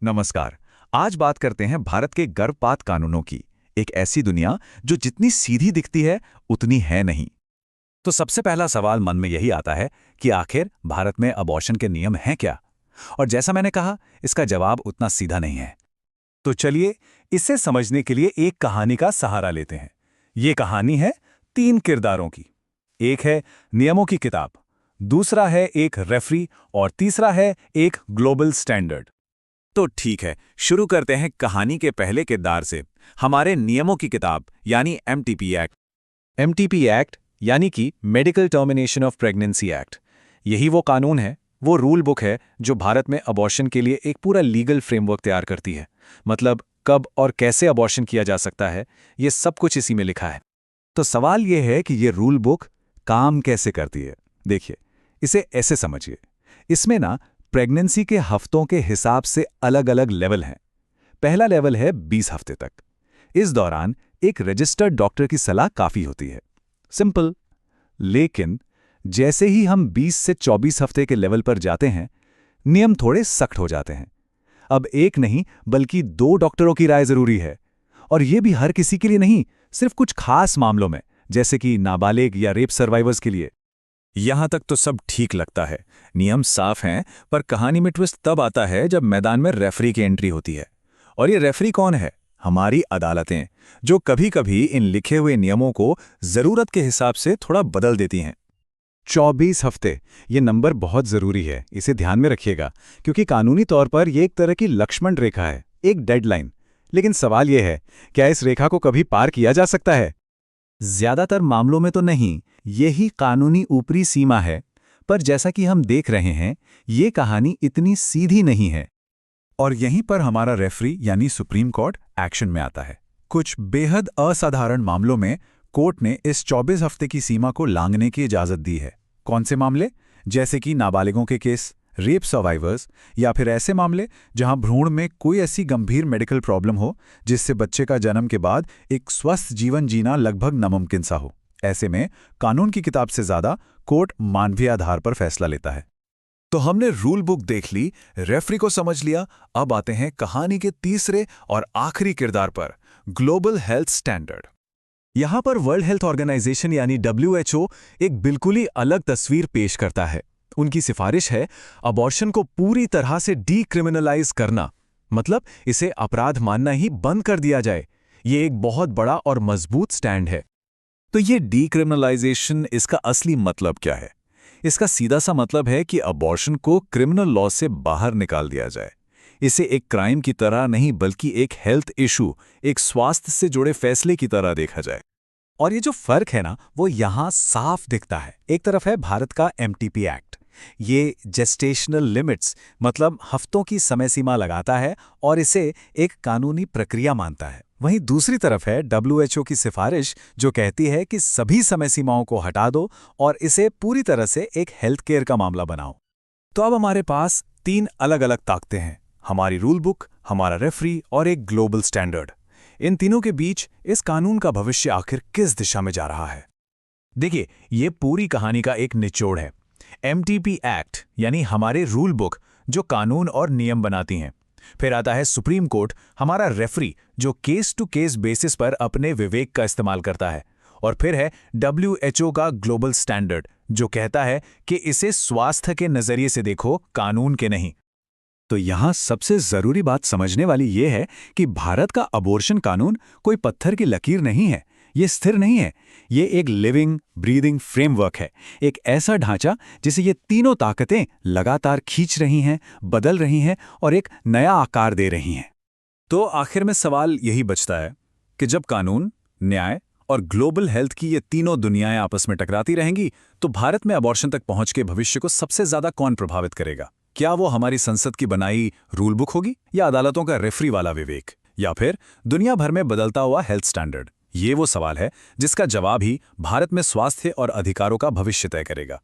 नमस्कार। आज बात करते हैं भारत के गर्भपात कानूनों की। एक ऐसी दुनिया जो जितनी सीधी दिखती है उतनी है नहीं। तो सबसे पहला सवाल मन में यही आता है कि आखिर भारत में अबॉर्शन के नियम हैं क्या? और जैसा मैंने कहा, इसका जवाब उतना सीधा नहीं है। तो चलिए इसे समझने के लिए एक कहानी का सहारा लेते हैं। ये कहानी है 3 किरदारों की। एक है नियमों की किताब, दूसरा है एक रेफरी और तीसरा है एक ग्लोबल स्टैंडर्ड। तो ठीक है, शुरू करते हैं कहानी के पहले किरदार से, हमारे नियमों की किताब यानी एमटीपी एक्ट। एमटीपी एक्ट यानी कि medical termination of pregnancy act. यही वो कानून है, वो रूल बुक है जो भारत में अबॉर्शन के लिए एक पूरा लीगल फ्रेमवर्क तैयार करती है। मतलब कब और कैसे अबॉर्शन किया जा सकता है, ये सब कुछ इसी में लिखा है। तो सवाल ये है कि ये रूल बुक काम कैसे करती है। देखिए, इसे ऐसे समझिए, इसमें ना प्रेगनेंसी के हफ्तों के हिसाब से अलग अलग लेवल हैं। पहला लेवल है 20 हफ्ते तक। इस दौरान एक रजिस्टर्ड डॉक्टर की सलाह काफ़ी होती है। सिंपल। लेकिन जैसे ही हम 20 से 24 हफ्ते के लेवल पर जाते हैं, नियम थोड़े सख्त हो जाते हैं। अब एक नहीं बल्कि 2 डॉक्टरों की राय जरूरी है। और ये भी हर किसी के लिए नहीं, सिर्फ कुछ खास मामलों में, जैसे कि नाबालिग या रेप सर्वाइवर्स के लिए। यहां तक तो सब ठीक लगता है, नियम साफ हैं, पर कहानी में ट्विस्ट तब आता है जब मैदान में रेफरी की एंट्री होती है। और ये रेफरी कौन है? हमारी अदालतें, जो कभी-कभी इन लिखे हुए नियमों को जरूरत के हिसाब से थोड़ा बदल देती हैं। 24 हफ्ते, ये नंबर बहुत जरूरी है, इसे ध्यान में रखिएगा, क्योंकि कानूनी तौर पर यह एक तरह की लक्ष्मण रेखा है, एक डेडलाइन। लेकिन सवाल यह है, क्या इस रेखा को कभी पार किया जा सकता है? ज्यादातर मामलों में तो नहीं, यही कानूनी ऊपरी सीमा है। पर जैसा कि हम देख रहे हैं, ये कहानी इतनी सीधी नहीं है। और यहीं पर हमारा रेफरी यानी सुप्रीम कोर्ट एक्शन में आता है। कुछ बेहद असाधारण मामलों में कोर्ट ने इस 24 हफ्ते की सीमा को लांघने की इजाजत दी है। कौन से मामले? जैसे कि नाबालिगों के केस, रेप सर्वाइवर्स, या फिर ऐसे मामले जहां भ्रूण में कोई ऐसी गंभीर मेडिकल प्रॉब्लम हो जिससे बच्चे का जन्म के बाद एक स्वस्थ जीवन जीना लगभग नामुमकिन सा हो। ऐसे में कानून की किताब से ज्यादा कोर्ट मानवीय आधार पर फैसला लेता है। तो हमने रूल बुक देख ली, रेफरी को समझ लिया। अब आते हैं कहानी के तीसरे और आखिरी किरदार पर, ग्लोबल हेल्थ स्टैंडर्ड। यहां पर वर्ल्ड हेल्थ ऑर्गेनाइजेशन यानी WHO एक बिल्कुल ही अलग तस्वीर पेश करता है। उनकी सिफारिश है अबॉर्शन को पूरी तरह से डीक्रिमिनलाइज करना, मतलब इसे अपराध मानना ही बंद कर दिया जाए। ये एक बहुत बड़ा और मजबूत स्टैंड है। तो ये डीक्रिमिनलाइजेशन, इसका असली मतलब क्या है? इसका सीधा सा मतलब है कि अबॉर्शन को क्रिमिनल लॉ से बाहर निकाल दिया जाए। इसे एक क्राइम की तरह नहीं बल्कि एक हेल्थ इशू, एक स्वास्थ्य से जुड़े फैसले की तरह देखा जाए। और ये जो फर्क है ना, वो यहां साफ दिखता है। एक तरफ है भारत का MTP एक्ट, ये जेस्टेशनल लिमिट्स मतलब हफ्तों की समय सीमा लगाता है और इसे एक कानूनी प्रक्रिया मानता है। वहीं दूसरी तरफ है WHO की सिफारिश, जो कहती है कि सभी समय सीमाओं को हटा दो और इसे पूरी तरह से एक हेल्थ केयर का मामला बनाओ। तो अब हमारे पास 3 अलग अलग ताकतें हैं, हमारी रूल बुक, हमारा रेफरी और एक ग्लोबल स्टैंडर्ड। इन तीनों के बीच इस कानून का भविष्य आखिर किस दिशा में जा रहा है? देखिए, ये पूरी कहानी का एक निचोड़ है। MTP एक्ट यानी हमारे रूल बुक, जो कानून और नियम बनाती हैं। फिर आता है सुप्रीम कोर्ट, हमारा रेफरी, जो केस टू केस बेसिस पर अपने विवेक का इस्तेमाल करता है। और फिर है WHO का ग्लोबल स्टैंडर्ड, जो कहता है कि इसे स्वास्थ्य के नजरिए से देखो, कानून के नहीं। तो यहां सबसे जरूरी बात समझने वाली यह है कि भारत का अबॉर्शन कानून कोई पत्थर की लकीर नहीं है, ये स्थिर नहीं है। ये एक लिविंग ब्रीदिंग फ्रेमवर्क है, एक ऐसा ढांचा जिसे ये तीनों ताकतें लगातार खींच रही हैं, बदल रही हैं और एक नया आकार दे रही हैं। तो आखिर में सवाल यही बचता है कि जब कानून, न्याय और ग्लोबल हेल्थ की ये तीनों दुनियाएं आपस में टकराती रहेंगी, तो भारत में अबॉर्शन तक पहुंच के भविष्य को सबसे ज्यादा कौन प्रभावित करेगा? क्या वो हमारी संसद की बनाई रूल बुक होगी, या अदालतों का रेफरी वाला विवेक, या फिर दुनिया भर में बदलता हुआ हेल्थ स्टैंडर्ड? ये वो सवाल है जिसका जवाब ही भारत में स्वास्थ्य और अधिकारों का भविष्य तय करेगा।